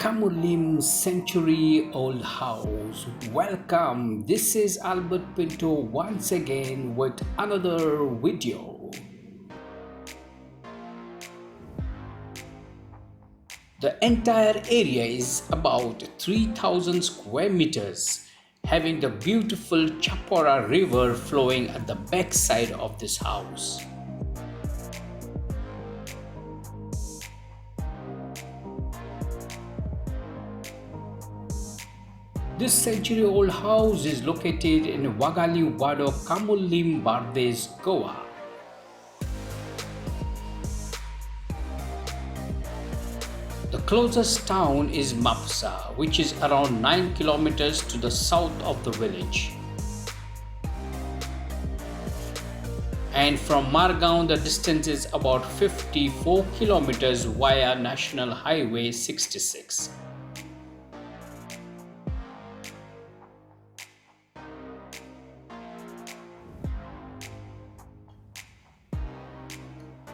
Camurlim century-old house. Welcome. This is Albert Pinto once again with another video. The entire area is about 3,000 square meters, having the beautiful Chapora river flowing at the back side of this house. This century-old house is located in Wagali Wado, Camurlim, Bardez, Goa. The closest town is Mapsa, which is around 9 kilometers to the south of the village. And from Margaon, the distance is about 54 kilometers via National Highway 66.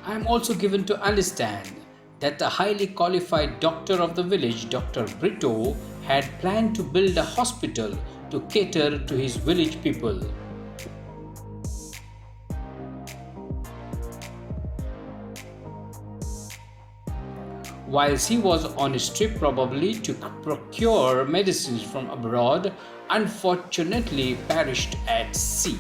I am also given to understand that the highly qualified doctor of the village, Dr. Brito, had planned to build a hospital to cater to his village people. Whilst he was on his trip probably to procure medicines from abroad, unfortunately perished at sea.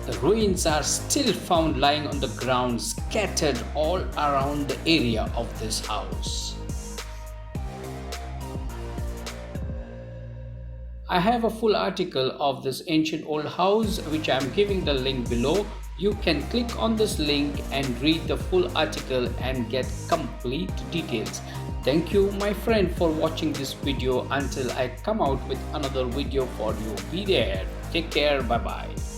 The ruins are still found lying on the ground, scattered all around the area of this house. I have a full article of this ancient old house which I am giving the link below. You can click on this link and read the full article and get complete details. Thank you my friend for watching this video. Until I come out with another video for you, be there. Take care. Bye bye.